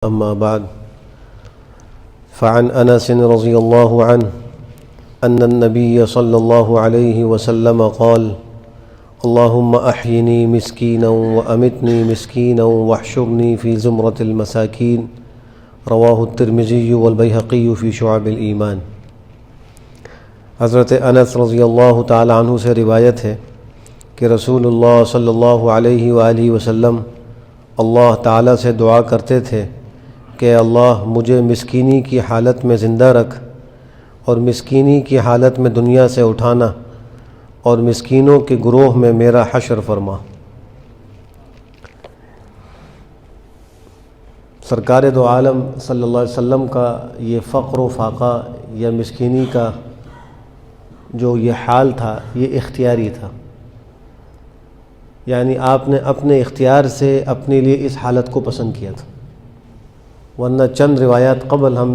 أما بعد فعن أنس رضي الله عنه أن النبي صلى الله عليه وسلم قال اللهم أحيني مسكينا وأمتني مسكينا واحشرني في زمرة المساكين رواه الترمذي والبيهقي في شعب الإيمان۔ حضرت انس رضی اللہ تعالی عنہ سے روایت ہے کہ رسول اللہ صلی اللہ علیہ وآلہ وسلم اللہ تعالی سے دعا کرتے تھے کہ اللہ مجھے مسکینی کی حالت میں زندہ رکھ اور مسکینی کی حالت میں دنیا سے اٹھانا اور مسکینوں کے گروہ میں میرا حشر فرما۔ سرکار دو عالم صلی اللہ علیہ وسلم کا یہ فقر و فاقہ یا مسکینی کا جو یہ حال تھا یہ اختیاری تھا، یعنی آپ نے اپنے اختیار سے اپنے لیے اس حالت کو پسند کیا تھا، ورنہ چند روایات قبل ہم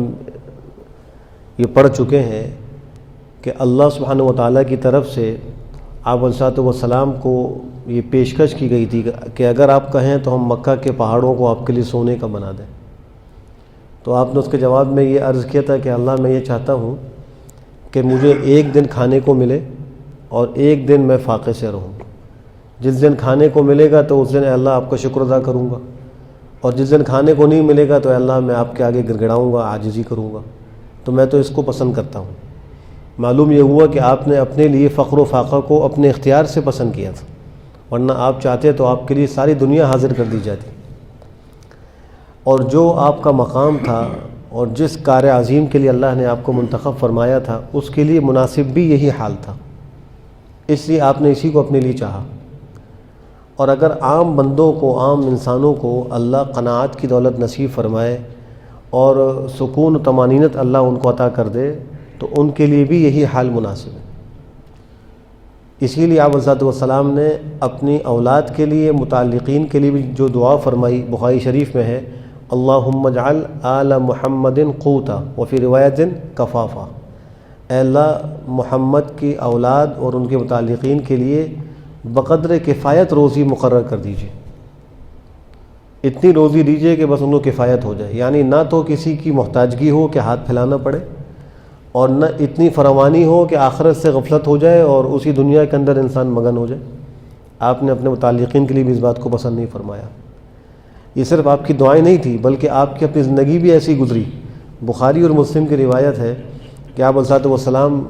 یہ پڑھ چکے ہیں کہ اللہ سبحانہ و تعالیٰ کی طرف سے آپ علیہ الصلوۃ والسلام کو یہ پیشکش کی گئی تھی کہ اگر آپ کہیں تو ہم مکہ کے پہاڑوں کو آپ کے لیے سونے کا بنا دیں، تو آپ نے اس کے جواب میں یہ عرض کیا تھا کہ اللہ میں یہ چاہتا ہوں کہ مجھے ایک دن کھانے کو ملے اور ایک دن میں فاقے سے رہوں، جس دن کھانے کو ملے گا تو اس دن اے اللہ آپ کا شکر ادا کروں گا، اور جس دن کھانے کو نہیں ملے گا تو اے اللہ میں آپ کے آگے گڑگڑاؤں گا، عاجزی کروں گا۔ تو میں تو اس کو پسند کرتا ہوں۔ معلوم یہ ہوا کہ آپ نے اپنے لیے فقر و فاقہ کو اپنے اختیار سے پسند کیا تھا، ورنہ آپ چاہتے تو آپ کے لیے ساری دنیا حاضر کر دی جاتی، اور جو آپ کا مقام تھا اور جس کار عظیم کے لیے اللہ نے آپ کو منتخب فرمایا تھا اس کے لیے مناسب بھی یہی حال تھا، اس لیے آپ نے اسی کو اپنے لیے چاہا۔ اور اگر عام بندوں کو، عام انسانوں کو اللہ قناعت کی دولت نصیب فرمائے اور سکون و طمانینت اللہ ان کو عطا کر دے تو ان کے لیے بھی یہی حال مناسب ہے۔ اسی لیے آپ علیہ الصلوۃ والسلام نے اپنی اولاد کے لیے، متعلقین کے لیے بھی جو دعا فرمائی بخاری شریف میں ہے، اللہم اجعل آل محمد قوتا وفی روایت کفافا، اے اللہ محمد کی اولاد اور ان کے متعلقین کے لیے بقدر کفایت روزی مقرر کر دیجیے، اتنی روزی دیجیے کہ بس ان کو کفایت ہو جائے، یعنی نہ تو کسی کی محتاجگی ہو کہ ہاتھ پھیلانا پڑے، اور نہ اتنی فراوانی ہو کہ آخرت سے غفلت ہو جائے اور اسی دنیا کے اندر انسان مگن ہو جائے۔ آپ نے اپنے متعلقین کے لیے بھی اس بات کو پسند نہیں فرمایا۔ یہ صرف آپ کی دعائیں نہیں تھی بلکہ آپ کی اپنی زندگی بھی ایسی گزری۔ بخاری اور مسلم کی روایت ہے کہ آپ علیہ الصلوۃ والسلام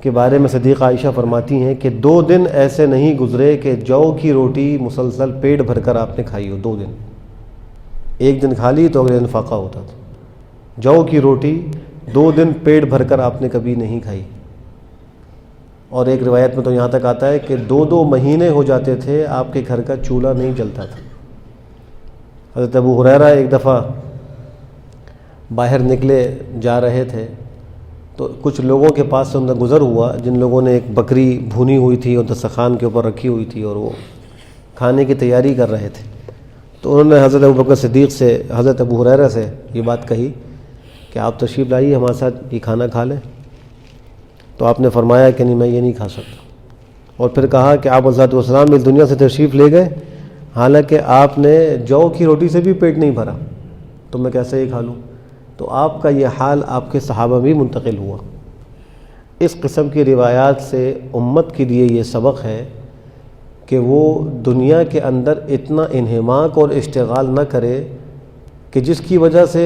کے بارے میں صدیقہ عائشہ فرماتی ہیں کہ 2 دن ایسے نہیں گزرے کہ جو کی روٹی مسلسل پیٹ بھر کر آپ نے کھائی ہو۔ 2 دن، ایک دن کھا لی تو اگلے دن فاقہ ہوتا تھا۔ جو کی روٹی 2 دن پیٹ بھر کر آپ نے کبھی نہیں کھائی، اور ایک روایت میں تو یہاں تک آتا ہے کہ 2 مہینے ہو جاتے تھے آپ کے گھر کا چولہا نہیں جلتا تھا۔ حضرت ابو ہریرہ ایک دفعہ باہر نکلے جا رہے تھے تو کچھ لوگوں کے پاس سے ان کا گزر ہوا جن لوگوں نے ایک بکری بھونی ہوئی تھی اور دسترخوان کے اوپر رکھی ہوئی تھی اور وہ کھانے کی تیاری کر رہے تھے، تو انہوں نے حضرت ابوبکر صدیق سے، حضرت ابو ہریرہ سے یہ بات کہی کہ آپ تشریف لائیے ہمارے ساتھ یہ کھانا کھا لیں، تو آپ نے فرمایا کہ نہیں میں یہ نہیں کھا سکتا، اور پھر کہا کہ آپ علیہ السلام اس دنیا سے تشریف لے گئے حالانکہ آپ نے جو کی روٹی سے بھی پیٹ نہیں بھرا، تو میں کیسے ہی کھا لوں؟ تو آپ کا یہ حال آپ کے صحابہ بھی منتقل ہوا۔ اس قسم کی روایات سے امت کے لیے یہ سبق ہے کہ وہ دنیا کے اندر اتنا انہماک اور اشتغال نہ کرے کہ جس کی وجہ سے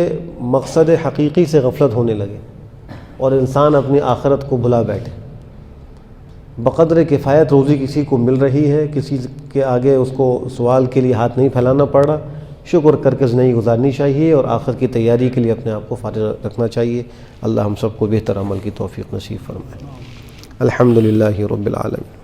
مقصد حقیقی سے غفلت ہونے لگے اور انسان اپنی آخرت کو بھلا بیٹھے۔ بقدر کفایت روزی کسی کو مل رہی ہے، کسی کے آگے اس کو سوال کے لیے ہاتھ نہیں پھیلانا پڑ رہا، شکر کر کے زندگی گزارنی چاہیے اور آخرت کی تیاری کے لیے اپنے آپ کو فارغ رکھنا چاہیے۔ اللہ ہم سب کو بہتر عمل کی توفیق نصیب فرمائے۔ الحمدللہ رب العالمین۔